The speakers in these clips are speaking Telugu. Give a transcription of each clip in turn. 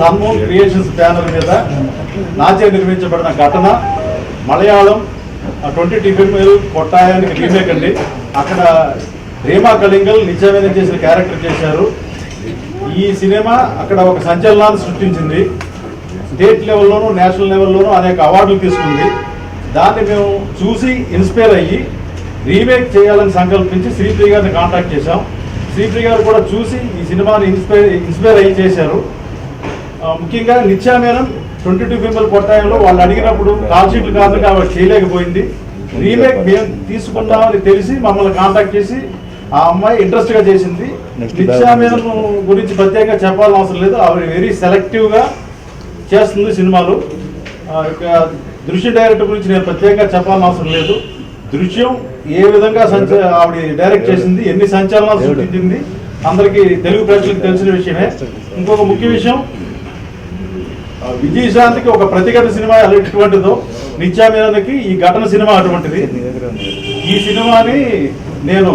సన్మూన్ క్రియేషన్స్ బ్యానర్ మీద నాచే నిర్మించబడిన ఘటన మలయాళం 20 టిఫిన్ కొట్టాయానికి రీమేక్ అండి. అక్కడ రీమా కళింగల్ నిత్యామేనం చేసిన క్యారెక్టర్ చేశారు. ఈ సినిమా అక్కడ ఒక సంచలనాన్ని సృష్టించింది. స్టేట్ లెవెల్లోనూ నేషనల్ లెవెల్లోనూ అనేక అవార్డులు తీసుకుంది. దాన్ని మేము చూసి ఇన్స్పైర్ అయ్యి రీమేక్ చేయాలని సంకల్పించి శ్రీప్రియ గారిని కాంటాక్ట్ చేశాం. శ్రీప్రియ గారు కూడా చూసి ఈ సినిమాని ఇన్స్పైర్ అయ్యి చేశారు. ముఖ్యంగా నిత్యామేనం 22 ఫిల్మ్లు కొట్టాయంలో వాళ్ళు అడిగినప్పుడు కాల్ షీట్లు కారణంగా ఆవిడ చేయలేకపోయింది. రీమేక్ మేము తీసుకుందామని తెలిసి మమ్మల్ని కాంటాక్ట్ చేసి ఆ అమ్మాయి ఇంట్రెస్ట్గా చేసింది. నిత్యామేనం గురించి ప్రత్యేకంగా చెప్పాల్సిన అవసరం లేదు. ఆవిడ వెరీ సెలెక్టివ్గా చేస్తుంది సినిమాలు. దృశ్య డైరెక్టర్ గురించి నేను ప్రత్యేకంగా చెప్పాల్సిన అవసరం లేదు. దృశ్యం ఏ విధంగా ఆవిడ డైరెక్ట్ చేసింది, ఎన్ని సంచలనాలు సృష్టించింది అందరికీ తెలుగు ప్రజలకు తెలిసిన విషయమే. ఇంకొక ముఖ్య విషయం, విజయశాంతికి ఒక ప్రతిఘట సినిమా ఎటువంటిదో నిత్యామేనానికి ఈ ఘటన సినిమా అటువంటిది. ఈ సినిమాని నేను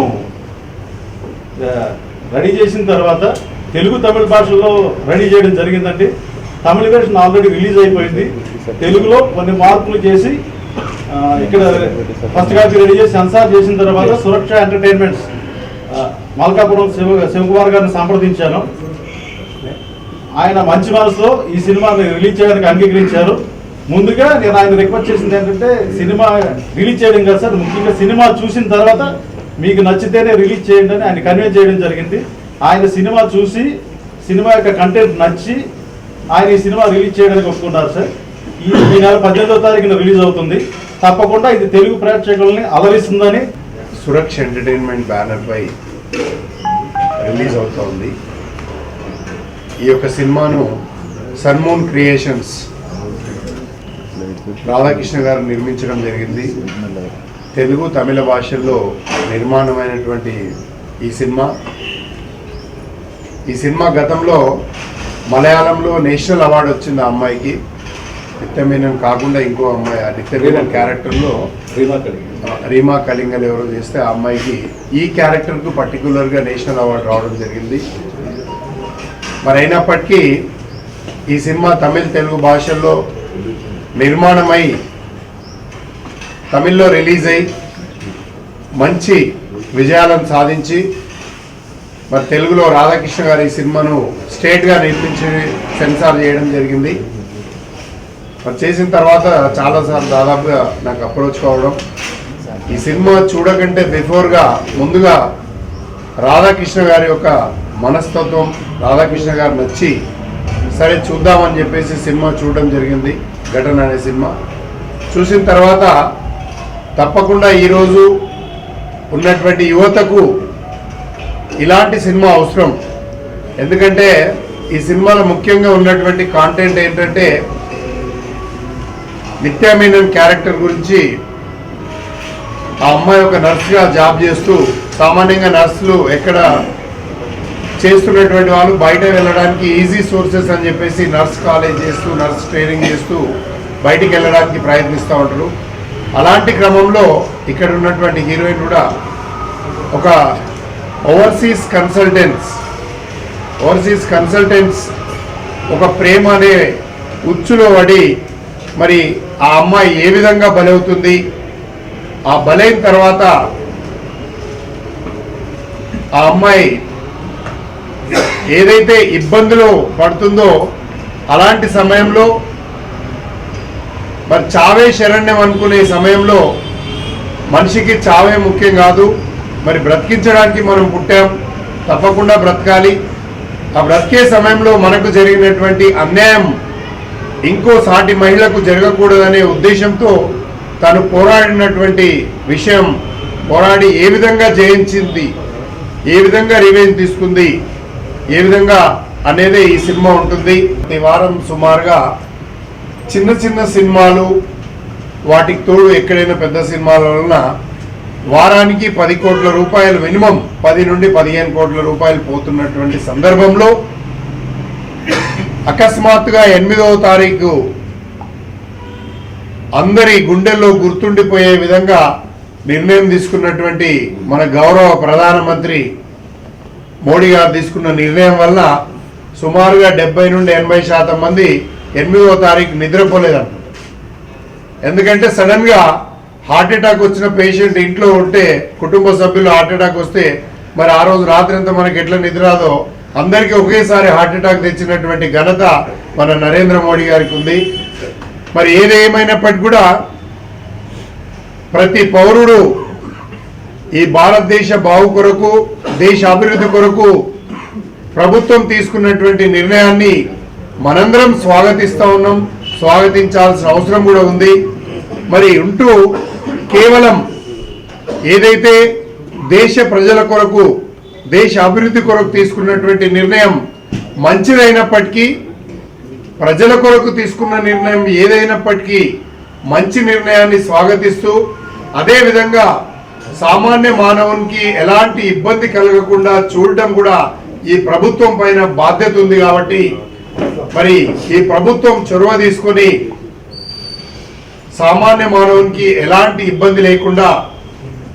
రెడీ చేసిన తర్వాత తెలుగు తమిళ భాషల్లో రెడీ చేయడం జరిగిందండి. తమిళ వెర్షన్ ఆల్రెడీ రిలీజ్ అయిపోయింది. తెలుగులో కొన్ని మార్పులు చేసి ఇక్కడ ఫస్ట్ కాపీ రెడీ చేసి సెన్సార్ చేసిన తర్వాత సురక్ష ఎంటర్టైన్మెంట్స్ మల్కాపురం శివకుమార్ గారిని సంప్రదించాను. ఆయన మంచి మనసులో ఈ సినిమాని రిలీజ్ చేయడానికి అంగీకరించారు. ముందుగా నేను ఆయన రిక్వెస్ట్ చేసింది ఏంటంటే సినిమా రిలీజ్ చేయడం కాదు సార్, ముఖ్యంగా సినిమా చూసిన తర్వాత మీకు నచ్చితేనే రిలీజ్ చేయండి అని ఆయన కన్విన్స్ చేయడం జరిగింది. ఆయన సినిమా చూసి సినిమా యొక్క కంటెంట్ నచ్చి ఆయన ఈ సినిమా రిలీజ్ చేయడానికి ఒప్పుకున్నారు సార్. ఈ నెల 18వ తారీఖున రిలీజ్ అవుతుంది. తప్పకుండా ఇది తెలుగు ప్రేక్షకుల్ని అలరిస్తుందని సురక్ష ఎంటర్టైన్మెంట్ బ్యానర్ పై రిలీజ్ అవుతోంది. ఈ యొక్క సినిమాను సన్మూన్ క్రియేషన్స్ రాధాకృష్ణ గారు నిర్మించడం జరిగింది. తెలుగు తమిళ భాషల్లో నిర్మాణమైనటువంటి ఈ సినిమా గతంలో మలయాళంలో నేషనల్ అవార్డు వచ్చింది ఆ అమ్మాయికి. నిత్యమేనం కాకుండా ఇంకో అమ్మాయి ఆ నిత్యమేనం క్యారెక్టర్లో రీమా కళింగల్ ఎవరో చేస్తే ఆ అమ్మాయికి ఈ క్యారెక్టర్కు పర్టికులర్గా నేషనల్ అవార్డు రావడం జరిగింది. మరి అయినప్పటికీ ఈ సినిమా తమిళ తెలుగు భాషల్లో నిర్మాణమై తమిళ్లో రిలీజ్ అయి మంచి విజయాలను సాధించి మరి తెలుగులో రాధాకృష్ణ గారు ఈ సినిమాను స్టేట్గా నిర్మించి సెన్సార్ చేయడం జరిగింది. మరి చేసిన తర్వాత చాలాసార్లు దాదాపుగా నాకు అప్రోచ్ కావడం, ఈ సినిమా చూడకంటే బిఫోర్గా ముందుగా రాధాకృష్ణ గారి యొక్క మనస్తత్వం రాధాకృష్ణ గారు నచ్చి సరే చూద్దామని చెప్పేసి సినిమా చూడడం జరిగింది. ఘటన అనే సినిమా చూసిన తర్వాత తప్పకుండా ఈరోజు ఉన్నటువంటి యువతకు ఇలాంటి సినిమా అవసరం. ఎందుకంటే ఈ సినిమాలో ముఖ్యంగా ఉన్నటువంటి కాంటెంట్ ఏంటంటే నిత్యామేనం క్యారెక్టర్ గురించి ఆ అమ్మాయి ఒక నర్స్గా జాబ్ చేస్తూ, సామాన్యంగా నర్సులు ఎక్కడ చేస్తున్నటువంటి వాళ్ళు బయట వెళ్ళడానికి ఈజీ సోర్సెస్ అని చెప్పేసి నర్స్ కాలేజ్ చేస్తూ నర్స్ ట్రైనింగ్ చేస్తూ బయటికి వెళ్ళడానికి ప్రయత్నిస్తూ ఉంటారు. అలాంటి క్రమంలో ఇక్కడ ఉన్నటువంటి హీరోయిన్ కూడా ఒక ఓవర్సీస్ కన్సల్టెంట్స్ ఒక ప్రేమ అనే ఉచ్చులో పడి మరి ఆ అమ్మాయి ఏ విధంగా బలవుతుంది, ఆ బలైన తర్వాత ఆ అమ్మాయి ఏదైతే ఇబ్బందులు పడుతుందో అలాంటి సమయంలో మరి చావే శరణ్యం అనుకునే సమయంలో మనిషికి చావే ముఖ్యం కాదు, మరి బ్రతికించడానికి మనం పుట్టాం, తప్పకుండా బ్రతకాలి. ఆ బ్రతికే సమయంలో మనకు జరిగినటువంటి అన్యాయం ఇంకో సాటి మహిళకు జరగకూడదనే ఉద్దేశంతో తను పోరాడినటువంటి విషయం, పోరాడి ఏ విధంగా జయించింది, ఏ విధంగా రివెంజ్ తీసుకుంది, ఏ విధంగా అనేది ఈ సినిమా ఉంటుంది. ఈ వారం సుమారుగా చిన్న చిన్న సినిమాలు వాటికి తోడు ఎక్కడైనా పెద్ద సినిమాల వలన వారానికి 10 కోట్ల రూపాయలు మినిమం 10 నుండి 15 కోట్ల రూపాయలు పోతున్నటువంటి సందర్భంలో అకస్మాత్తుగా 8వ తారీఖు అందరి గుండెల్లో గుర్తుండిపోయే విధంగా నిర్ణయం తీసుకున్నటువంటి మన గౌరవ ప్రధానమంత్రి మోడీ గారు తీసుకున్న నిర్ణయం వల్ల సుమారుగా 70 నుండి 80% మంది 8వ తారీఖు నిద్రపోలేదన్నమాట. ఎందుకంటే సడన్గా హార్ట్ అటాక్ వచ్చిన పేషెంట్ ఇంట్లో ఉంటే, కుటుంబ సభ్యులు హార్ట్ అటాక్ వస్తే మరి ఆ రోజు రాత్రి అంతా మనకి ఎట్లా నిద్రాదో అందరికీ ఒకేసారి హార్ట్ అటాక్ తెచ్చినటువంటి ఘనత మన నరేంద్ర మోడీ గారికి ఉంది. మరి ఏదేమైనప్పటికీ కూడా ప్రతి పౌరుడు ఈ భారతదేశ బావు కొరకు, దేశ అభివృద్ధి కొరకు ప్రభుత్వం తీసుకున్నటువంటి నిర్ణయాన్ని మనందరం స్వాగతిస్తూ ఉన్నాం. స్వాగతించాల్సిన అవసరం కూడా ఉంది. మరి ఉంటూ కేవలం ఏదైతే దేశ ప్రజల కొరకు, దేశ అభివృద్ధి కొరకు తీసుకున్నటువంటి నిర్ణయం మంచిదైనప్పటికీ, ప్రజల కొరకు తీసుకున్న నిర్ణయం ఏదైనప్పటికీ మంచి నిర్ణయాన్ని స్వాగతిస్తూ, అదేవిధంగా సామాన్య మానవునికి ఎలాంటి ఇబ్బంది కలగకుండా చూడటం కూడా ఈ ప్రభుత్వం పైన బాధ్యత ఉంది. కాబట్టి మరి ఈ ప్రభుత్వం చొరవ తీసుకొని సామాన్య మానవునికి ఎలాంటి ఇబ్బంది లేకుండా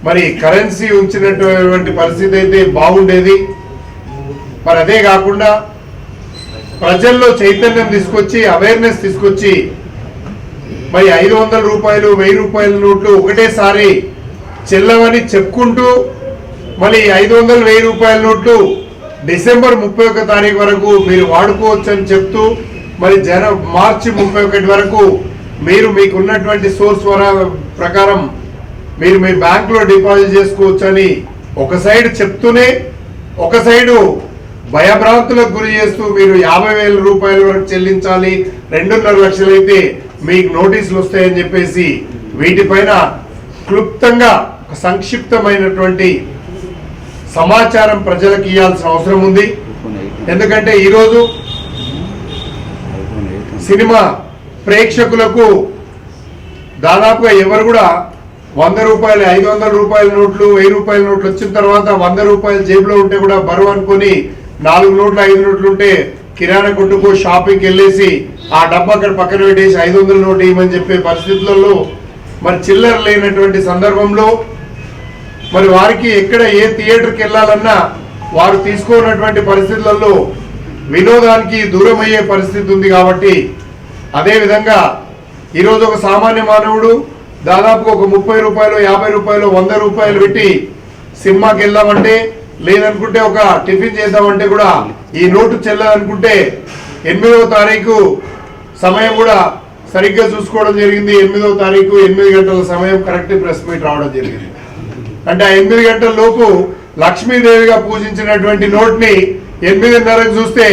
మరి కరెన్సీ ఉంచినటువంటి పరిస్థితి అయితే బాగుండేది. మరి అదే కాకుండా ప్రజల్లో చైతన్యం తీసుకొచ్చి, అవేర్నెస్ తీసుకొచ్చి మరి 500 రూపాయలు, 1000 రూపాయల నోట్లు ఒకటేసారి చెల్లవని చెప్పుకుంటూ మళ్ళీ 500, 1000 రూపాయల నోట్లు డిసెంబర్ 31 తారీఖు వరకు మీరు వాడుకోవచ్చు అని చెప్తూ, మరి మార్చి 31 వరకు మీరు మీకున్నటువంటి సోర్స్ ప్రకారం మీరు మీ బ్యాంకులో డిపాజిట్ చేసుకోవచ్చు అని ఒక సైడ్ చెప్తూనే, ఒక సైడు భయభ్రాంతులకు గురి చేస్తూ మీరు 50,000 రూపాయల వరకు చెల్లించాలి, 2.5 లక్షలు అయితే మీకు నోటీసులు వస్తాయని చెప్పేసి వీటిపైన క్లుప్తంగా సంక్షిప్తమైనటువంటి సమాచారం ప్రజలకు ఇవ్వాల్సిన అవసరం ఉంది. ఎందుకంటే ఈరోజు సినిమా ప్రేక్షకులకు దాదాపుగా ఎవరు కూడా 100 రూపాయలు, 500 రూపాయల నోట్లు, 1000 రూపాయల నోట్లు వచ్చిన తర్వాత 100 రూపాయలు జేబులో ఉంటే కూడా బరువు అనుకొని 4 నోట్లు, 5 నోట్లు ఉంటే కిరాణా కొట్టుకో షాపింగ్కి వెళ్ళేసి ఆ డబ్బా అక్కడ పక్కన పెట్టేసి 500 నోటు ఇవ్వమని చెప్పే పరిస్థితులలో మరి చిల్లర లేనటువంటి సందర్భంలో మరి వారికి ఎక్కడ ఏ థియేటర్కి వెళ్ళాలన్నా వారు తీసుకున్నటువంటి పరిస్థితులలో వినోదానికి దూరం అయ్యే పరిస్థితి ఉంది. కాబట్టి అదేవిధంగా ఈరోజు ఒక సామాన్య మానవుడు దాదాపు ఒక 30 రూపాయలు, 50 రూపాయలు, 100 రూపాయలు పెట్టి సినిమాకి వెళ్దామంటే, లేదనుకుంటే ఒక టిఫిన్ చేద్దామంటే కూడా ఈ నోటు చెల్లదనుకుంటే 8వ తారీఖు సమయం కూడా సరిగ్గా చూసుకోవడం జరిగింది. 8వ తారీఖు 8 గంటల సమయం కరెక్ట్ ప్రెస్ మీట్ రావడం జరిగింది. అంటే ఆ 8 గంటల లోపు లక్ష్మీదేవిగా పూజించినటువంటి నోట్ని 8:30కు చూస్తే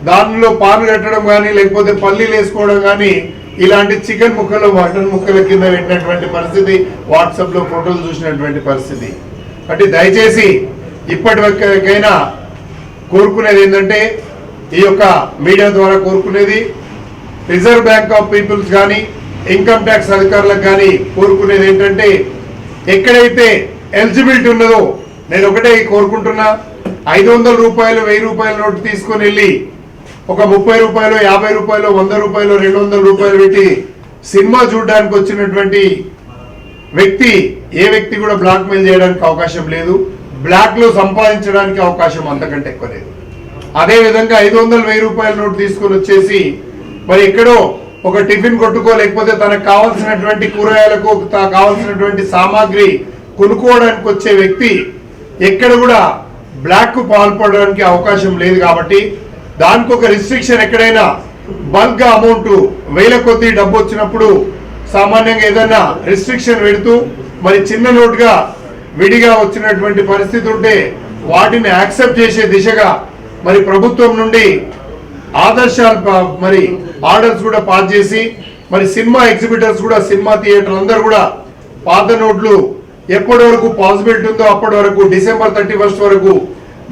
దానిలో పాలు కట్టడం కానీ, లేకపోతే పల్లీలు వేసుకోవడం కానీ, ఇలాంటి చికెన్ ముక్కలు, మటన్ ముక్కల కింద పెట్టినటువంటి పరిస్థితి, వాట్సాప్లో ఫోటోలు చూసినటువంటి పరిస్థితి. అంటే దయచేసి ఇప్పటికైనా కోరుకునేది ఏంటంటే, ఈ యొక్క మీడియా ద్వారా కోరుకునేది రిజర్వ్ బ్యాంక్ ఆఫ్ పీపుల్స్ కానీ, ఇన్కమ్ ట్యాక్స్ అధికారులకు కానీ కోరుకునేది ఏంటంటే, ఎక్కడైతే ఎలిజిబిలిటీ ఉన్నదో నేను ఒకటే కోరుకుంటున్నా, 500 రూపాయలు, 1000 రూపాయల నోటు తీసుకొని వెళ్ళి ఒక 30 రూపాయలు, 50 రూపాయలు, 100 రూపాయలు, 200 రూపాయలు పెట్టి సినిమా చూడడానికి వచ్చినటువంటి వ్యక్తి, ఏ వ్యక్తి కూడా బ్లాక్ మెయిల్ చేయడానికి అవకాశం లేదు. బ్లాక్ లో సంపాదించడానికి అవకాశం అంతకంటే ఎక్కువ లేదు. అదేవిధంగా 500, 1000 రూపాయల నోటు తీసుకొని వచ్చేసి మరి ఎక్కడో ఒక టిఫిన్ కొట్టుకో, లేకపోతే తనకు కావాల్సినటువంటి కూరగాయలకు కావాల్సినటువంటి సామాగ్రి కొనుక్కోవడానికి వచ్చే వ్యక్తి ఎక్కడ కూడా బ్లాక్ కు పాల్పడడానికి అవకాశం లేదు. కాబట్టి దానికి ఒక రిస్ట్రిక్షన్, ఎక్కడైనా బల్క్ గా అమౌంట్ 1000 కొద్ది డబ్బు వచ్చినప్పుడు సామాన్యంగా ఏదైనా రిస్ట్రిక్షన్ పెడుతూ మరి చిన్న నోటుగా విడిగా వచ్చినటువంటి పరిస్థితి ఉంటే వాటిని యాక్సెప్ట్ చేసే దిశగా మరి ప్రభుత్వం నుండి ఆదర్శాలు మరి ఆర్డర్స్ కూడా పాస్ చేసి మరి సినిమా ఎగ్జిబిటర్స్ కూడా, సినిమా థియేటర్లు అందరూ కూడా పాత నోట్లు ఎప్పటి వరకు పాసిబిలిటీ ఉందో అప్పటి వరకు డిసెంబర్ 31 వరకు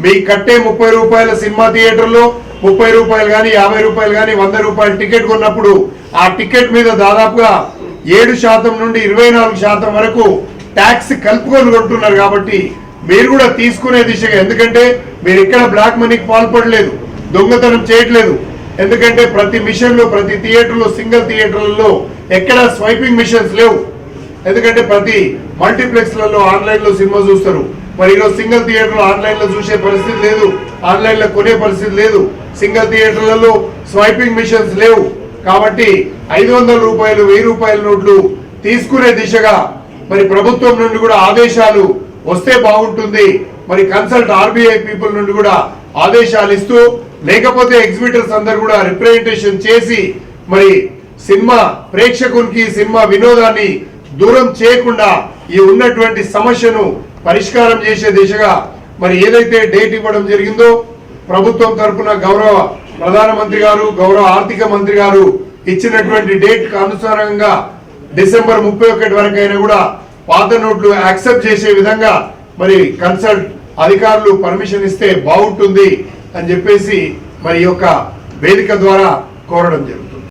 మీకు కట్టే 30 రూపాయల సినిమా థియేటర్లో 30 రూపాయలు కానీ, 50 రూపాయలు కానీ, 100 రూపాయలు టికెట్ కొన్నప్పుడు ఆ టికెట్ మీద దాదాపుగా 7% నుండి 24% వరకు ట్యాక్స్ కలుపుకొని కొంటున్నారు. కాబట్టి మీరు కూడా తీసుకునే దిశగా, ఎందుకంటే మీరు ఎక్కడ బ్లాక్ మనీకి పాల్పడలేదు, దొంగతనం చేయట్లేదు. ఎందుకంటే ప్రతి మిషన్లో, ప్రతి థియేటర్లో, సింగిల్ థియేటర్లలో ఎక్కడ స్వైపింగ్ మిషన్స్ లేవు. ఎందుకంటే ప్రతి మల్టీప్లెక్స్లలో ఆన్లైన్లో సినిమా చూస్తారు. మరి ఈరోజు సింగిల్ థియేటర్లో ఆన్లైన్లో చూసే పరిస్థితి లేదు, ఆన్లైన్లో కొనే పరిస్థితి లేదు. సింగిల్ థియేటర్లలో స్వైపింగ్ మిషన్స్ లేవు కాబట్టి 500 రూపాయలు 1000 రూపాయల నోట్లు తీసుకునే దిశగా మరి ప్రభుత్వం నుండి కూడా ఆదేశాలు వస్తే బాగుంటుంది. మరి కన్సల్ట్ ఆర్బీఐ పీపుల్ నుండి కూడా ఆదేశాలు ఇస్తూ, లేకపోతే ఎగ్జిబిటర్స్ అందరు కూడా రిప్రజెంటేషన్ చేసి మరి సినిమా ప్రేక్షకునికి సినిమా వినోదాన్ని దూరం చేయకుండా ఈ ఉన్నటువంటి సమస్యను పరిష్కారం చేసే దిశగా మరి ఏదైతే డేట్ ఇవ్వడం జరిగిందో ప్రభుత్వం తరఫున గౌరవ ప్రధానమంత్రి గారు, గౌరవ ఆర్థిక మంత్రి గారు ఇచ్చినటువంటి డేట్ అనుసారంగా డిసెంబర్ 31 వరకు అయినా కూడా పాత నోట్లు యాక్సెప్ట్ చేసే విధంగా మరి కన్సల్ట్ అధికారులు పర్మిషన్ ఇస్తే బాగుంటుంది అని చెప్పేసి మరి యొక్క వేదిక ద్వారా కోరడం జరుగుతుంది.